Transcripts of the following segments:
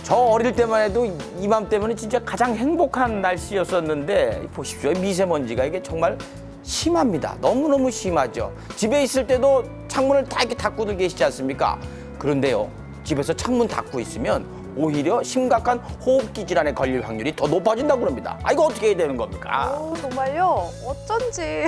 저 어릴 때만 해도 이맘때면 진짜 가장 행복한 날씨였었는데 보십시오. 미세먼지가 이게 정말 심합니다. 너무너무 심하죠. 집에 있을 때도 창문을 다 이렇게 닫고들 계시지 않습니까? 그런데요, 집에서 창문 닫고 있으면 오히려 심각한 호흡기 질환에 걸릴 확률이 더 높아진다고 합니다. 이거 어떻게 해야 되는 겁니까? 오, 정말요? 어쩐지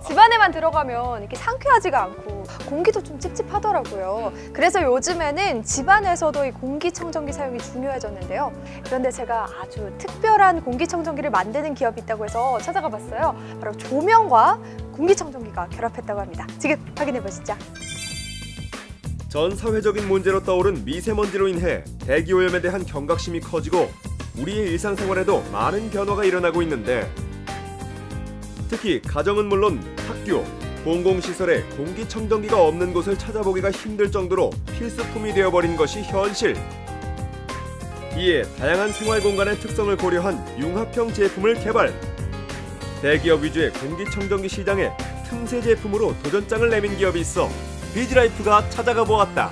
집 안에만 들어가면 이렇게 상쾌하지가 않고 공기도 좀 찝찝하더라고요. 그래서 요즘에는 집 안에서도 이 공기청정기 사용이 중요해졌는데요. 그런데 제가 아주 특별한 공기청정기를 만드는 기업이 있다고 해서 찾아가 봤어요. 바로 조명과 공기청정기가 결합했다고 합니다. 지금 확인해 보시죠. 전 사회적인 문제로 떠오른 미세먼지로 인해 대기오염에 대한 경각심이 커지고 우리의 일상생활에도 많은 변화가 일어나고 있는데 특히 가정은 물론 학교, 공공시설에 공기청정기가 없는 곳을 찾아보기가 힘들 정도로 필수품이 되어버린 것이 현실. 이에 다양한 생활공간의 특성을 고려한 융합형 제품을 개발. 대기업 위주의 공기청정기 시장에 틈새 제품으로 도전장을 내민 기업이 있어 비즈라이프가 찾아가 보았다.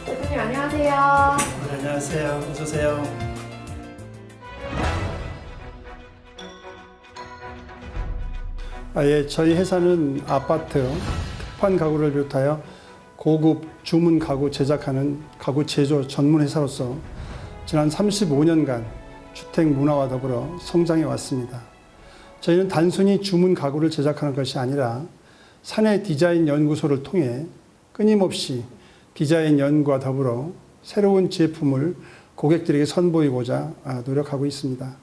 대표님 안녕하세요. 네, 안녕하세요. 어서 오세요. 예, 저희 회사는 아파트, 특판 가구를 비롯하여 고급 주문 가구 제작하는 가구 제조 전문 회사로서 지난 35년간 주택 문화와 더불어 성장해 왔습니다. 저희는 단순히 주문 가구를 제작하는 것이 아니라 사내 디자인 연구소를 통해 끊임없이 디자인 연구와 더불어 새로운 제품을 고객들에게 선보이고자 노력하고 있습니다.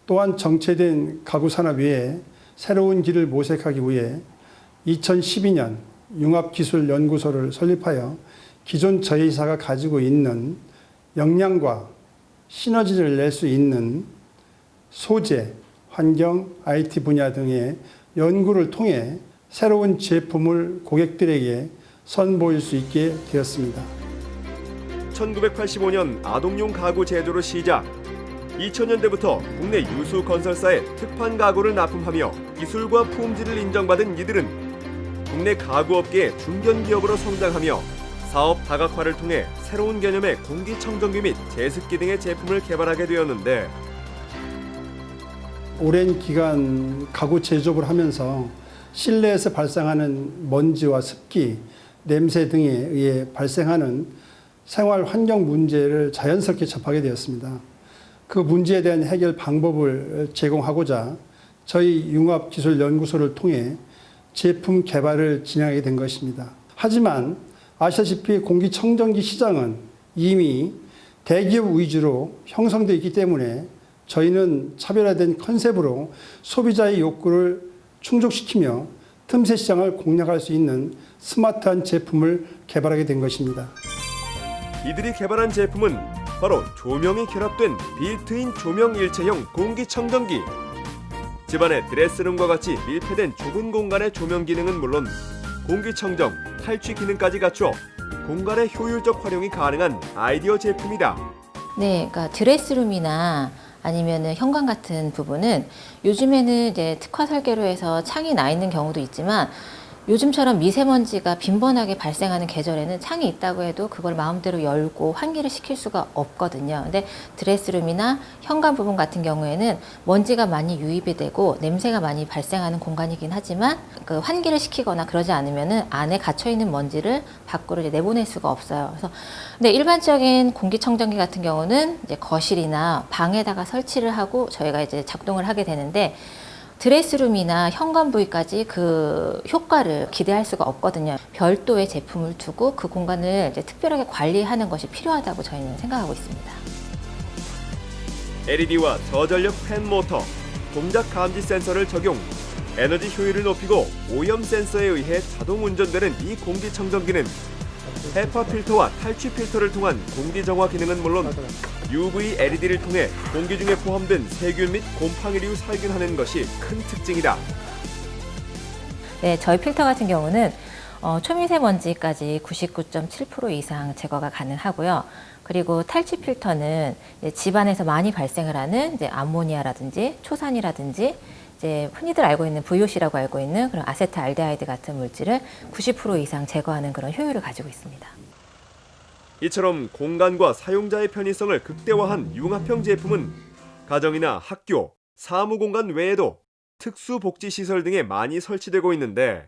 또한 정체된 가구 산업 외에 새로운 길을 모색하기 위해 2012년 융합기술연구소를 설립하여 기존 저희 회사가 가지고 있는 역량과 시너지를 낼 수 있는 소재, 환경, IT 분야 등의 연구를 통해 새로운 제품을 고객들에게 선보일 수 있게 되었습니다. 1985년 아동용 가구 제조로 시작. 2000년대부터 국내 유수 건설사에 특판 가구를 납품하며 기술과 품질을 인정받은 이들은 국내 가구업계의 중견기업으로 성장하며 사업 다각화를 통해 새로운 개념의 공기청정기 및 제습기 등의 제품을 개발하게 되었는데 오랜 기간 가구 제조업을 하면서 실내에서 발생하는 먼지와 습기, 냄새 등에 의해 발생하는 생활 환경 문제를 자연스럽게 접하게 되었습니다. 그 문제에 대한 해결 방법을 제공하고자 저희 융합기술연구소를 통해 제품 개발을 진행하게 된 것입니다. 하지만 아시다시피 공기청정기 시장은 이미 대기업 위주로 형성되어 있기 때문에 저희는 차별화된 컨셉으로 소비자의 욕구를 충족시키며 틈새 시장을 공략할 수 있는 스마트한 제품을 개발하게 된 것입니다. 이들이 개발한 제품은 바로 조명이 결합된 빌트인 조명 일체형 공기청정기. 집안의 드레스룸과 같이 밀폐된 좁은 공간의 조명 기능은 물론 공기청정, 탈취 기능까지 갖춰 공간의 효율적 활용이 가능한 아이디어 제품이다. 네, 그러니까 드레스룸이나 아니면은 현관 같은 부분은 요즘에는 이제 특화 설계로 해서 창이 나 있는 경우도 있지만 요즘처럼 미세먼지가 빈번하게 발생하는 계절에는 창이 있다고 해도 그걸 마음대로 열고 환기를 시킬 수가 없거든요. 근데 드레스룸이나 현관 부분 같은 경우에는 먼지가 많이 유입이 되고 냄새가 많이 발생하는 공간이긴 하지만 그 환기를 시키거나 그러지 않으면은 안에 갇혀 있는 먼지를 밖으로 이제 내보낼 수가 없어요. 그래서 근데 일반적인 공기청정기 같은 경우는 이제 거실이나 방에다가 설치를 하고 저희가 이제 작동을 하게 되는데 드레스룸이나 현관 부위까지 그 효과를 기대할 수가 없거든요. 별도의 제품을 두고 그 공간을 이제 특별하게 관리하는 것이 필요하다고 저희는 생각하고 있습니다. LED와 저전력 팬 모터, 동작 감지 센서를 적용, 에너지 효율을 높이고 오염 센서에 의해 자동 운전되는 이 공기청정기는 헤파 필터와 탈취 필터를 통한 공기 정화 기능은 물론 UV LED를 통해 공기 중에 포함된 세균 및 곰팡이류 살균하는 것이 큰 특징이다. 네, 저희 필터 같은 경우는 초미세먼지까지 99.7% 이상 제거가 가능하고요. 그리고 탈취 필터는 집안에서 많이 발생을 하는 이제 암모니아라든지 초산이라든지 이제 흔히들 알고 있는 VOC라고 알고 있는 그런 아세트알데하이드 같은 물질을 90% 이상 제거하는 그런 효율을 가지고 있습니다. 이처럼 공간과 사용자의 편의성을 극대화한 융합형 제품은 가정이나 학교, 사무공간 외에도 특수복지시설 등에 많이 설치되고 있는데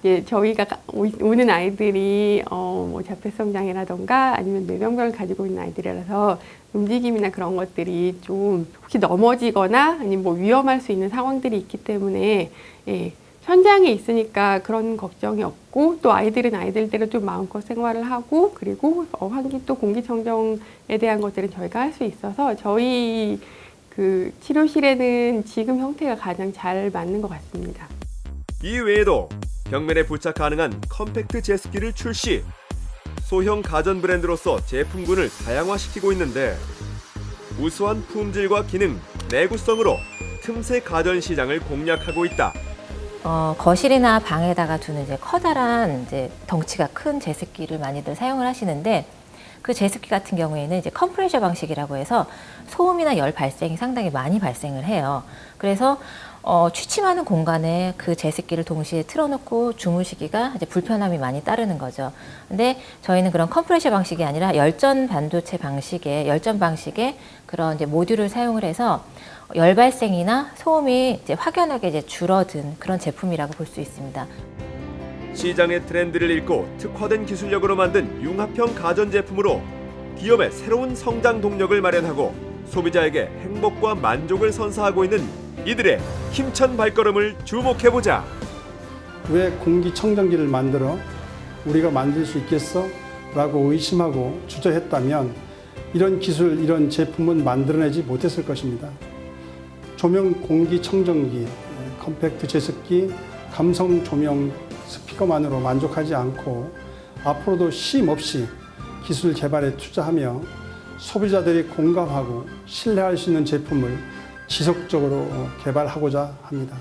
예, 저희가 오는 아이들이 뭐 자폐성 장애라던가 아니면 뇌병변을 가지고 있는 아이들이라서 움직임이나 그런 것들이 좀 혹시 넘어지거나 아니면 뭐 위험할 수 있는 상황들이 있기 때문에 예, 현장에 있으니까 그런 걱정이 없고 또 아이들은 아이들대로 좀 마음껏 생활을 하고 그리고 환기 또 공기청정에 대한 것들은 저희가 할 수 있어서 저희 그 치료실에는 지금 형태가 가장 잘 맞는 것 같습니다. 이 외에도 벽면에 부착 가능한 컴팩트 제습기를 출시, 소형 가전 브랜드로서 제품군을 다양화시키고 있는데 우수한 품질과 기능, 내구성으로 틈새 가전 시장을 공략하고 있다. 거실이나 방에다가 두는 이제 커다란 이제 덩치가 큰 제습기를 많이들 사용을 하시는데 그 제습기 같은 경우에는 이제 컴프레셔 방식이라고 해서 소음이나 열 발생이 상당히 많이 발생을 해요. 그래서 취침하는 공간에 그 제습기를 동시에 틀어놓고 주무시기가 이제 불편함이 많이 따르는 거죠. 근데 저희는 그런 컴프레셔 방식이 아니라 열전 반도체 방식의 열전 방식의 그런 이제 모듈을 사용을 해서 열 발생이나 소음이 이제 확연하게 이제 줄어든 그런 제품이라고 볼 수 있습니다. 시장의 트렌드를 읽고 특화된 기술력으로 만든 융합형 가전 제품으로 기업의 새로운 성장 동력을 마련하고 소비자에게 행복과 만족을 선사하고 있는 이들의 힘찬 발걸음을 주목해보자. 왜 공기청정기를 만들어? 우리가 만들 수 있겠어? 라고 의심하고 주저했다면 이런 기술, 이런 제품은 만들어내지 못했을 것입니다. 조명 공기청정기, 컴팩트 제습기, 감성 조명 스피커만으로 만족하지 않고 앞으로도 쉼 없이 기술 개발에 투자하며 소비자들이 공감하고 신뢰할 수 있는 제품을 지속적으로 개발하고자 합니다.